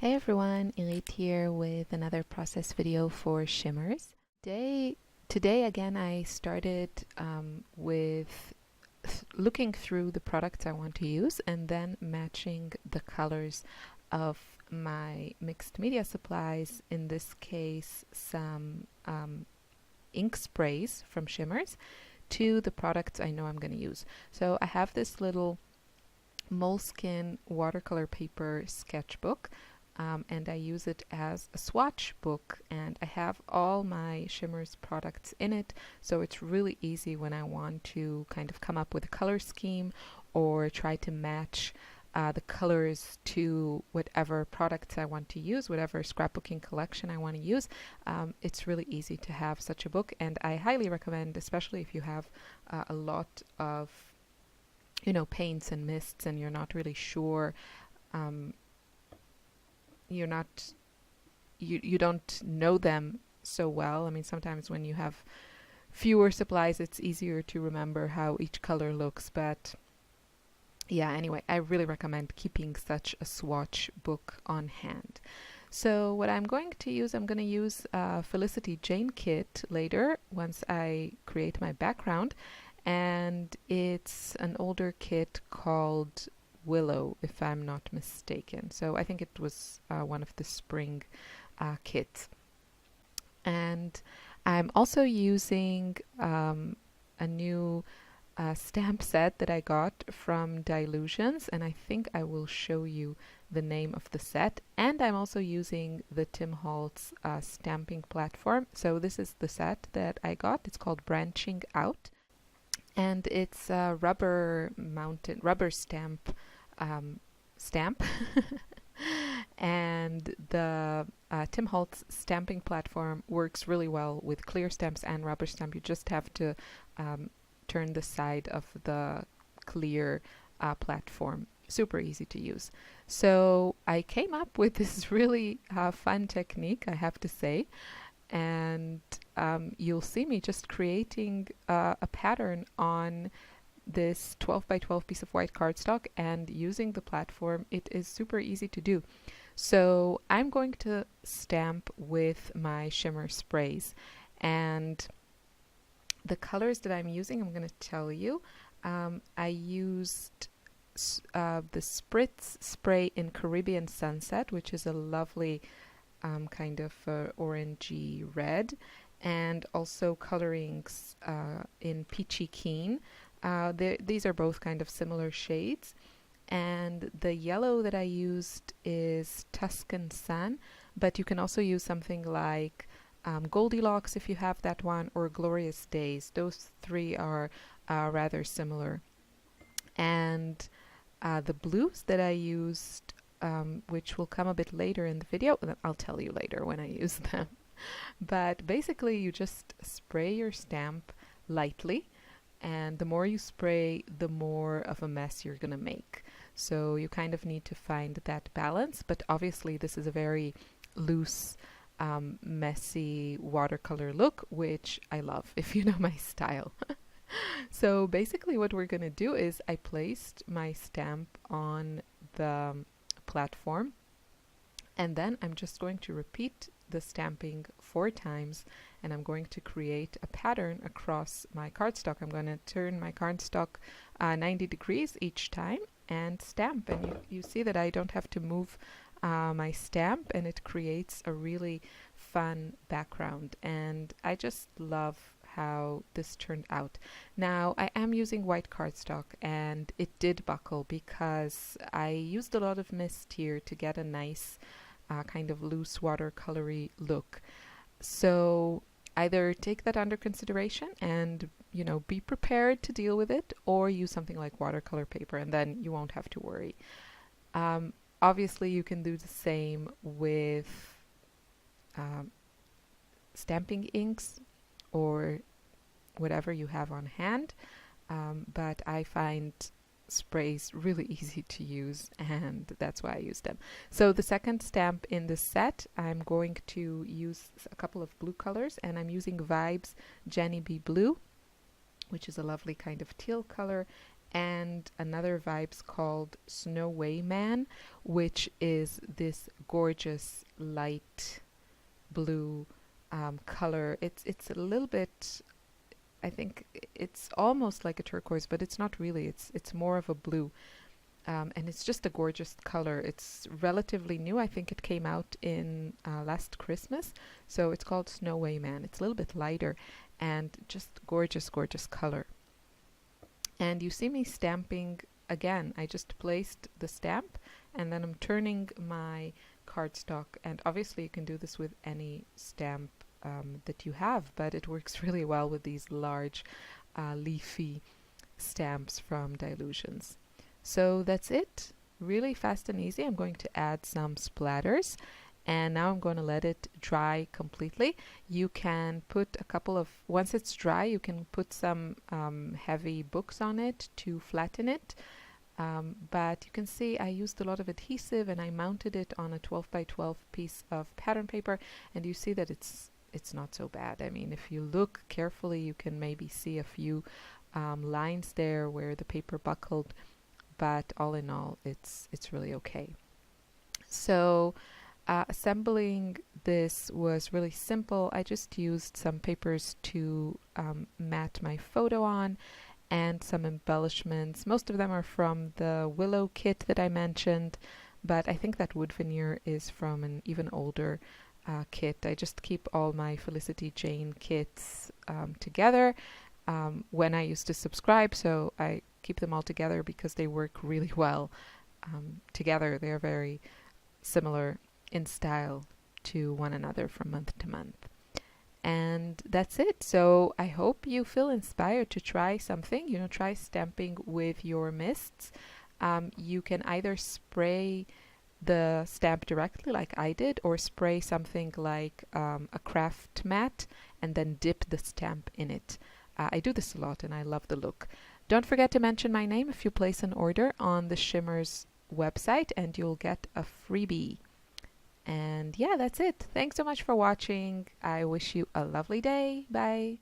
Hey everyone, Elite here with another process video for Shimmerz. Today again I started with looking through the products I want to use and then matching the colors of my mixed media supplies, in this case some ink sprays from Shimmerz, to the products I know I'm going to use. So I have this little moleskin watercolor paper sketchbook, and I use it as a swatch book, and I have all my Shimmerz products in it, so it's really easy when I want to kind of come up with a color scheme or try to match the colors to whatever products I want to use, whatever scrapbooking collection I want to use. It's really easy to have such a book, and I highly recommend, especially if you have a lot of paints and mists and you're not really sure, you don't know them so well. I mean, sometimes when you have fewer supplies, it's easier to remember how each color looks, but yeah, anyway, I really recommend keeping such a swatch book on hand. So what I'm going to use Felicity Jane kit later once I create my background, and it's an older kit called Willow, if I'm not mistaken. So I think it was one of the spring kits. And I'm also using a new stamp set that I got from Dilutions, and I think I will show you the name of the set. And I'm also using the Tim Holtz stamping platform. So this is the set that I got. It's called Branching Out, and it's a rubber stamp stamp. And the Tim Holtz stamping platform works really well with clear stamps and rubber stamp. You just have to turn the side of the clear platform. Super easy to use. So I came up with this really fun technique, I have to say, and you'll see me just creating a pattern on this 12 by 12 piece of white cardstock and using the platform. It is super easy to do. So I'm going to stamp with my shimmer sprays, and the colors that I'm using, I'm going to tell you. I used the Spritz spray in Caribbean Sunset, which is a lovely kind of orangey red, and also colorings in Peachy Keen. These are both kind of similar shades, and the yellow that I used is Tuscan Sun, but you can also use something like Goldilocks if you have that one, or Glorious Days. Those three are rather similar. And the blues that I used, which will come a bit later in the video, I'll tell you later when I use them. But basically you just spray your stamp lightly, and the more you spray, the more of a mess you're gonna make. So you kind of need to find that balance, but obviously this is a very loose, messy watercolor look, which I love, if you know my style. So basically what we're gonna do is I placed my stamp on the platform, and then I'm just going to repeat the stamping 4 times, and I'm going to create a pattern across my cardstock. I'm going to turn my cardstock 90 degrees each time and stamp, and you see that I don't have to move my stamp, and it creates a really fun background, and I just love how this turned out. Now I am using white cardstock, and it did buckle because I used a lot of mist here to get a nice kind of loose watercolory look. So either take that under consideration and be prepared to deal with it, or use something like watercolor paper, and then you won't have to worry. Obviously you can do the same with stamping inks or whatever you have on hand, but I find sprays really easy to use, and that's why I use them. So the second stamp in the set, I'm going to use a couple of blue colors, and I'm using Vibes Jenny B Blue, which is a lovely kind of teal color, and another vibes called Snow Way Man, which is this gorgeous light blue color. It's a little bit, I think it's almost like a turquoise, but it's not really. It's more of a blue, and it's just a gorgeous color. It's relatively new. I think it came out in last Christmas, so it's called Snow Way Man. It's a little bit lighter, and just gorgeous, gorgeous color. And you see me stamping again. I just placed the stamp, and then I'm turning my cardstock. And obviously, you can do this with any stamp that you have, but it works really well with these large leafy stamps from Dilutions. So that's it. Really fast and easy. I'm going to add some splatters, and now I'm going to let it dry completely. You can put a couple of, once it's dry, you can put some heavy books on it to flatten it. But you can see I used a lot of adhesive, and I mounted it on a 12 by 12 piece of pattern paper, and you see that it's not so bad. I mean, if you look carefully, you can maybe see a few lines there where the paper buckled, but all in all, it's really okay. So assembling this was really simple. I just used some papers to mat my photo on, and some embellishments. Most of them are from the Willow kit that I mentioned, but I think that wood veneer is from an even older kit. I just keep all my Felicity Jane kits together when I used to subscribe, so I keep them all together because they work really well together. They're very similar in style to one another from month to month. And that's it. So I hope you feel inspired to try something. You know, try stamping with your mists. You can either spray the stamp directly like I did, or spray something like a craft mat and then dip the stamp in it. I do this a lot and I love the look. Don't forget to mention my name if you place an order on the Shimmerz website, and you'll get a freebie. And yeah, that's it. Thanks so much for watching. I wish you a lovely day. Bye.